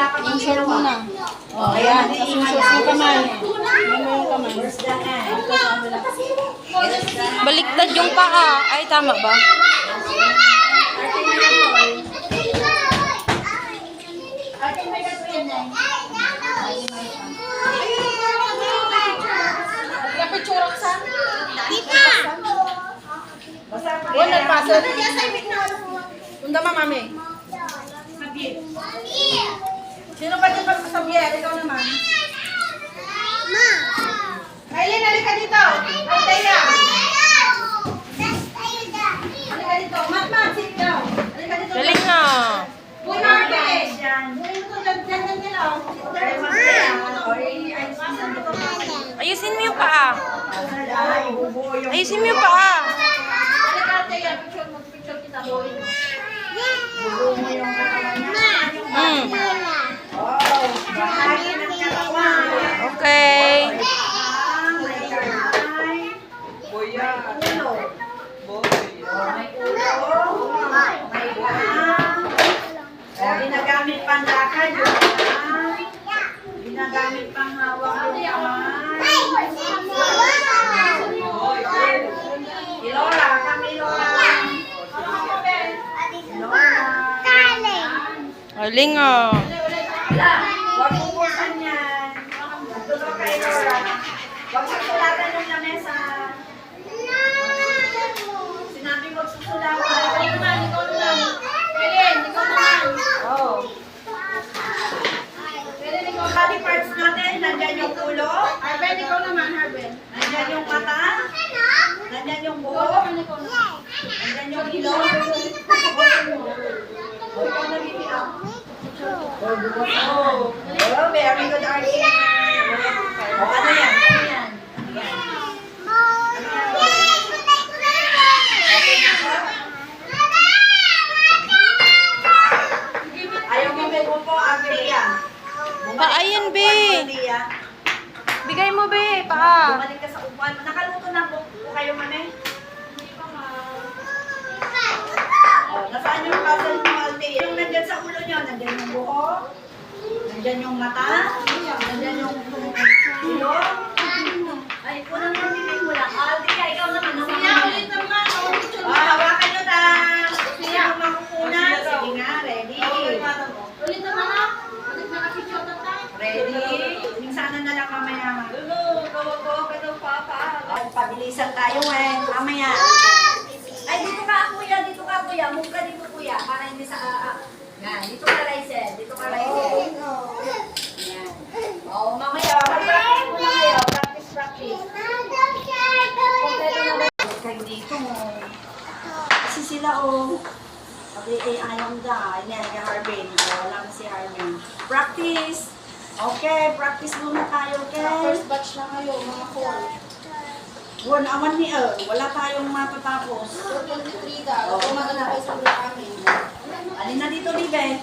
wala ka pang Insert mo na. Oh, ayan. Susunod yung kamay. Yan mo yung kamay. Baliktad yung paa. Ay, tama ba? Unda mami. Sino pa din pagsasabihan? Ikaw naman. Ma! Kailin, halika dito. Althea. Halika dito. Mat, sit down. Halika dito. Galing na. Uy, Marvin. Uy, ito, dyan nila. Ayusin mo yung paa. Ayusin mo yung paa. Halika, Althea. Picture kita. Bugo mo yung katawan niya. Oh, bahagi ng katawan. Okay. May kamay. Boya. Ulo. May ulo. May paa. Ginagamit pang lakad yung paa. Ginagamit pang hawak yung kamay. Ilora, kami Ilora. Galing ah. Huwag bubuksan yan. Tulog kay Ilora. Huwag susulatan yung lamesa. Sinabi huwag susulatan. Ikaw naman. Pwede, ikaw naman. Oo. Body parts natin, nandyan yung ulo. Harben, ikaw naman, Harben. Nandyan yung mata. Nandyan yung buhok. Nandyan yung ilong. Ikaw na bibigyan. Oh, very good, Archie. Oh, ano yan? Ano yan? Ano yan? Ayaw mo may bupo, Archie. Paayan, be. Bigay mo, be. Paa. Bumalik ka sa upuan mo. Nakaluto na po kayo, mami? Oh, nasaan yung puzzle mo, Althea? Yung nandyan sa ulo nyo, nandyan yung buhok, nandyan yung mata, nandyan yung ilong. Ay, unang nandibig mo lang. Althea, ikaw naman. Ulit naman. Hawakan nyo na. Sino makukuna? Sige nga, ready. Ulit naman na. Ready? Minsanan na lang mamaya. Pabilisan tayo eh. Mamaya. Ay, dito ka kuya, dito ka kuya. Move ka dito kuya. Para hindi sa Yan, dito ka Lysel. Dito ka Lysel. Yan. Oo, mamaya. Practice mo kayo. Practice. Kayo dito mo. Kasi sila Sabi ayaw da. Yan, kay Harbin. Wala na si Harbin. Practice. Okay, practice muna tayo, okay? First batch na kayo, mga 4. Awan ni wala tayong matatapos. 23 daw. Umaga na kayo sa amin. Alin na dito, Bibe.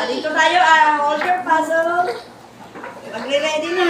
Dito tayo, hold your puzzle. Magre-ready na.